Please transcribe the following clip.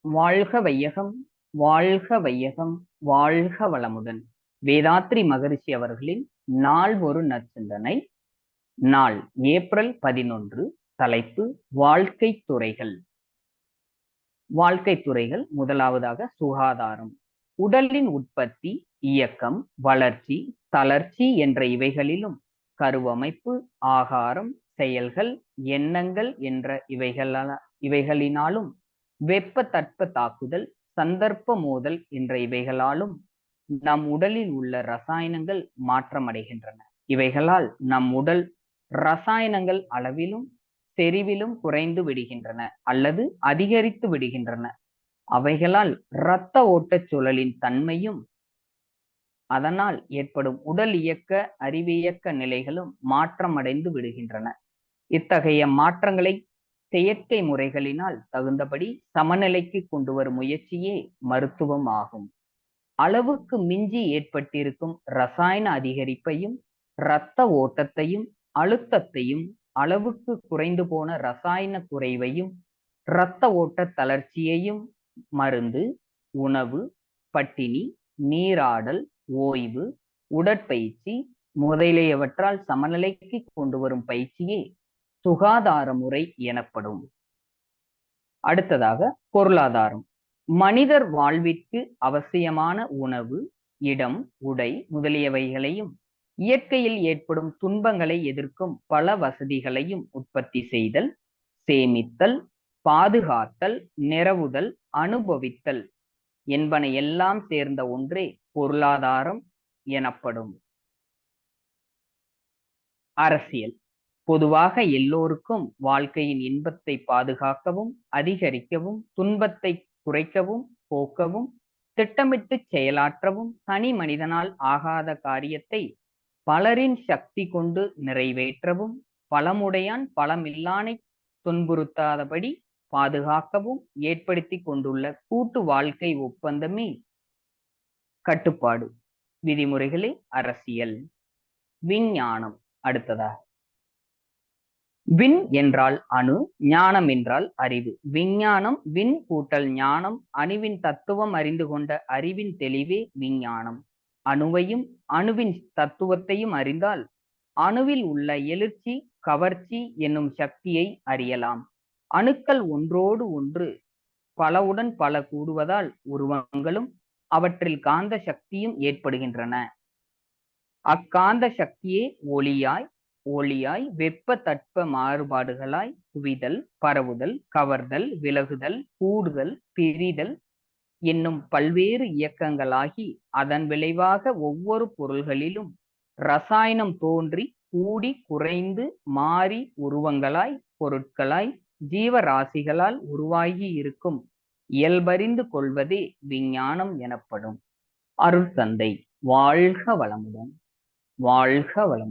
வாழ்க வையகம், வாழ்க வையகம், வாழ்க வளமுடன். வேதாத்ரி மகரிஷி அவர்களின் நாள் ஒரு நற்சிந்தனை. நாள் ஏப்ரல் 11. தலைப்பு வாழ்க்கை துறைகள். வாழ்க்கை துறைகள். முதலாவதாக சுகாதாரம். உடலின் உற்பத்தி, இயக்கம், வளர்ச்சி, தளர்ச்சி என்ற இவைகளிலும் கருவமைப்பு, ஆகாரம், செயல்கள், எண்ணங்கள் என்ற இவைகளினாலும் வெப்ப தட்ப தாக்குதல், சந்தர்ப்ப மோதல் என்ற இவைகளாலும் நம் உடலில் உள்ள ரசாயனங்கள் மாற்றமடைகின்றன. இவைகளால் நம் உடல் ரசாயனங்கள் அளவிலும் செறிவிலும் குறைந்து விடுகின்றன அல்லது அதிகரித்து விடுகின்றன. அவைகளால் இரத்த ஓட்டச் சுழலின் தன்மையும் அதனால் ஏற்படும் உடல் இயக்க அறிவியக்க நிலைகளும் மாற்றமடைந்து விடுகின்றன. இத்தகைய மாற்றங்களை செயற்கை முறைகளினால் தகுந்தபடி சமநிலைக்கு கொண்டு வரும் முயற்சியே மருத்துவம் ஆகும். அளவுக்கு மிஞ்சி ஏற்பட்டிருக்கும் ரசாயன அதிகரிப்பையும் இரத்த ஓட்டத்தையும் அழுத்தத்தையும், அளவுக்கு குறைந்து போன ரசாயன குறைவையும் இரத்த ஓட்ட தளர்ச்சியையும் மருந்து, உணவு, பட்டினி, நீராடல், ஓய்வு, உடற்பயிற்சி முதலியவற்றால் சமநிலைக்கு கொண்டு வரும் பயிற்சியே சுகாதார முறை எனப்படும். அடுத்ததாக பொருளாதாரம். மனிதர் வாழ்விற்கு அவசியமான உணவு, இடம், உடை முதலியவைகளையும் இயற்கையில் ஏற்படும் துன்பங்களை எதிர்க்கும் பல வசதிகளையும் உற்பத்தி செய்தல், சேமித்தல், பாதுகாத்தல், நிரவுதல், அனுபவித்தல் என்பன எல்லாம் சேர்ந்த ஒன்றே பொருளாதாரம் எனப்படும். அரசியல். பொதுவாக எல்லோருக்கும் வாழ்க்கையின் இன்பத்தை பாதுகாக்கவும், அதிகரிக்கவும், துன்பத்தை குறைக்கவும், போக்கவும், திட்டமிட்டு செயலாற்றவும், தனி மனிதனால் ஆகாத காரியத்தை பலரின் சக்தி கொண்டு நிறைவேற்றவும், பலமுடையான் பலமில்லானை துன்புறுத்தாதபடி பாதுகாக்கவும் ஏற்படுத்தி கொண்டுள்ள கூட்டு வாழ்க்கை ஒப்பந்தமே கட்டுப்பாடு விதிமுறைகளே அரசியல். விஞ்ஞானம். அடுத்ததாக விண் என்றால் அணு, ஞானம் என்றால் அறிவு. விஞ்ஞானம் விண் கூட்டல் ஞானம், அணுவின் தத்துவம் அறிந்து கொண்ட அறிவின் தெளிவே விஞ்ஞானம். அணுவையும் அணுவின் தத்துவத்தையும் அறிந்தால் அணுவில் உள்ள எழுச்சி, கவர்ச்சி என்னும் சக்தியை அறியலாம். அணுக்கள் ஒன்றோடு ஒன்று பலவுடன் பல கூடுவதால் உருவங்களும் அவற்றில் காந்த சக்தியும் ஏற்படுகின்றன. அக்காந்த சக்தியே ஒளியாய் வெப்ப தட்ப மாறுபாடுகளாய் குவிதல், பரவுதல், கவர்தல், விலகுதல், கூடுதல், பிரிதல் என்னும் பல்வேறு இயக்கங்களாகி அதன் விளைவாக ஒவ்வொரு பொருள்களிலும் ரசாயனம் தோன்றி கூடி குறைந்து மாறி உருவங்களாய், பொருட்களாய், ஜீவராசிகளால் உருவாகி இருக்கும் இயல்பறிந்து கொள்வதே விஞ்ஞானம் எனப்படும். அருட்தந்தை வாழ்க வளமுடன். வாழ்க வளமுடன்.